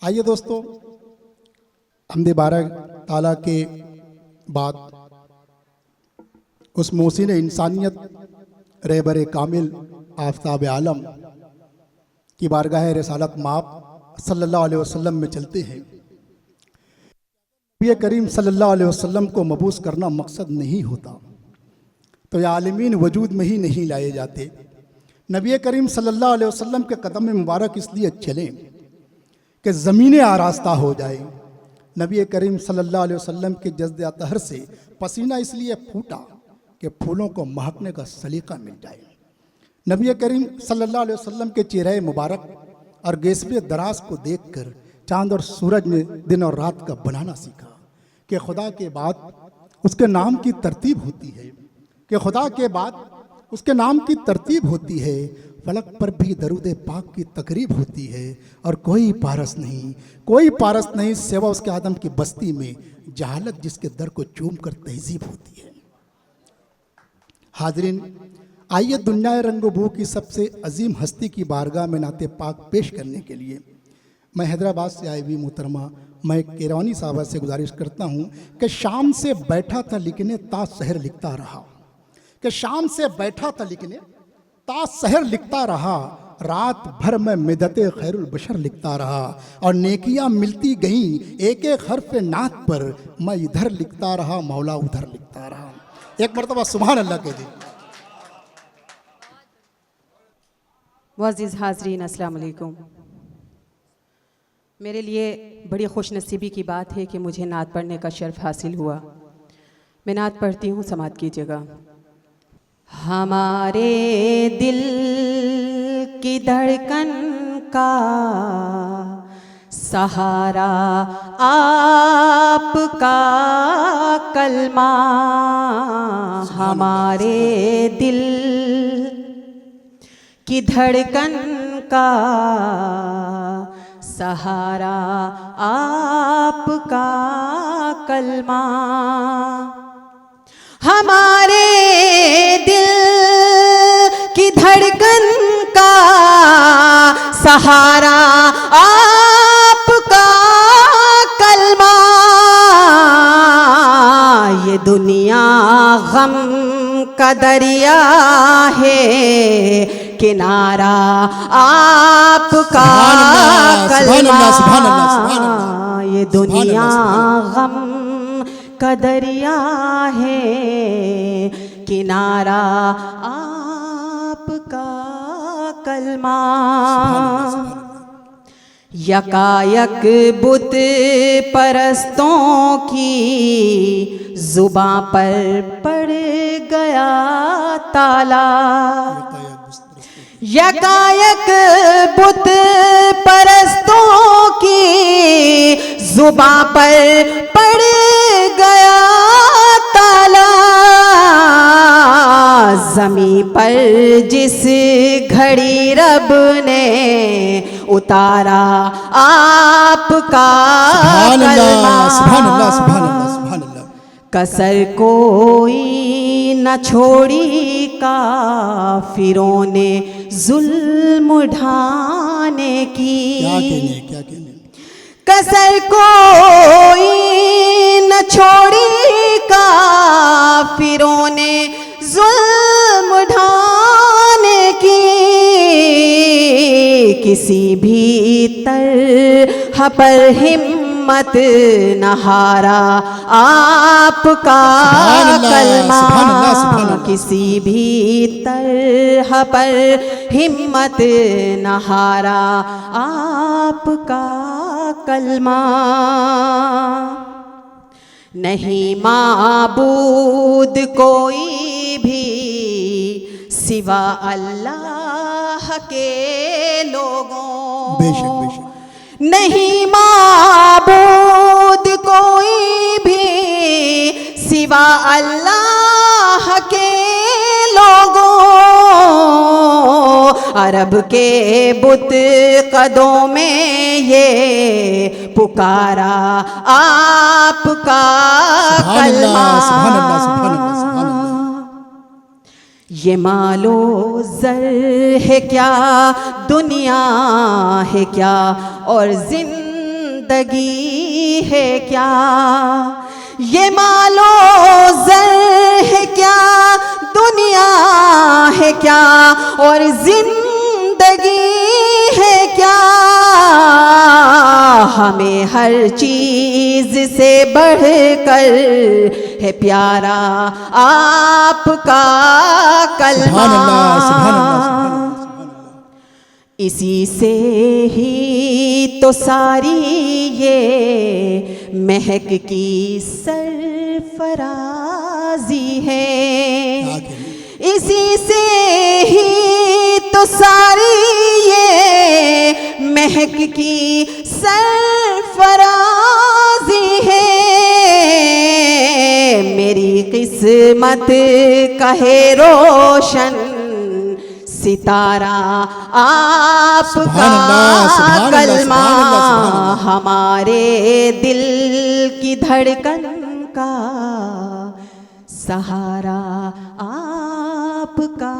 आइए दोस्तों, हमदे बारह ताला के बाद उस मोहसिन इंसानियत रहबर कामिल आफ्ताब आलम की बारगाह रसालत माप सल्लल्लाहु अलैहि वसल्लम में चलते हैं। नबी करीम सल्लल्लाहु अलैहि वसल्लम को मबूस करना मकसद नहीं होता तो ये आलमीन वजूद में ही नहीं लाए जाते। नबी करीम सल्लल्लाहु अलैहि वसल्लम के कदम मुबारक इसलिए चलें कि ज़मीनें आरास्ता हो जाए। नबी करीम सल्लल्लाहु अलैहि वसल्लम के जज़्ब अतहर से पसीना इसलिए फूटा कि फूलों को महकने का सलीका मिल जाए। नबी करीम सल्लल्लाहु अलैहि वसल्लम के चेहरे मुबारक और गेस्बे दराज को देखकर चाँद और सूरज ने दिन और रात का बनाना सीखा कि खुदा के बाद उसके नाम की तरतीब होती है, कि खुदा के बाद उसके नाम की तरतीब होती है। फलक पर भी दरूद पाक की तकरीब होती है और कोई पारस नहीं सिवा उसके आदम की बस्ती में जहालत जिसके दर को चूम कर तहजीब होती है। हाजरीन, आइए दुनिया रंगो की सबसे अजीम हस्ती की बारगाह में नाते पाक पेश करने के लिए मैं हैदराबाद से आई हुई मोहतरमा मैं केरवानी साहबा से गुजारिश करता हूँ कि शाम से बैठा था लिखने ता शहर लिखता रहा, कि शाम से बैठा था लिखने ता शहर लिखता रहा, रात भर में मिदते खैरुल बशर लिखता रहा और नेकियां मिलती गईं एक एक हर्फ नात पर, मैं इधर लिखता रहा मौला उधर लिखता रहा। एक मरतबा सुभान अल्लाह के जी। मुअज़्ज़िज़ हाज़रीन, अस्सलाम वालेकुम। मेरे लिए बड़ी खुशनसीबी की बात है कि मुझे नात पढ़ने का शर्फ हासिल हुआ। मैं नात पढ़ती हूँ, समात कीजिएगा। हमारे दिल की धड़कन का सहारा आपका कलमा, हमारे दिल की धड़कन का सहारा आपका कलमा, हमारे दिल की धड़कन का सहारा आपका कलमा, ये दुनिया गम का दरिया है किनारा आपका कलमा, ये दुनिया गम का दरिया है किनारा आपका कलमा। यकायक बुत परस्तों की जुबां पर पड़ गया ताला, यकायक बुत परस्तों की जुबां पर पड़ गया ताला, ज़मीं पर जिस घड़ी रब ने उतारा आपका कलमा, कसर कोई न छोड़ी काफिरों ने जुल्म ढाने की, क्या कहने कसर कोई न छोड़ी काफिरों ने जुल्म ढाने की, किसी भी तरह पर हिम्मत न हारा आपका कलमा, किसी भी तरह पर हिम्मत न हारा आपका कलमा। नहीं माबूद कोई भी सिवा अल्लाह के लोगों, बेशक बेशक, नहीं माबूद कोई भी सिवा अल्लाह के लोगों, अरब के बुत कदों में ये पुकारा आपका कलमा। ये मालो ज़र है क्या, दुनिया है क्या, और जिंदगी जिंदगी है क्या, ये मालो ज़र है क्या, दुनिया है क्या और जिंदगी है क्या। हमें हर चीज से बढ़कर है प्यारा आपका कलमा। सुभान अल्लाह, सुभान अल्लाह, सुभान अल्लाह। इसी से ही तो सारी ये महक की सरफराजी है, इसी से ही तो सारी ये महक की सरफराजी है। मेरी किस्मत कहे रोशन सितारा आपका कलमा, हमारे दिल की धड़कन का सहारा आपका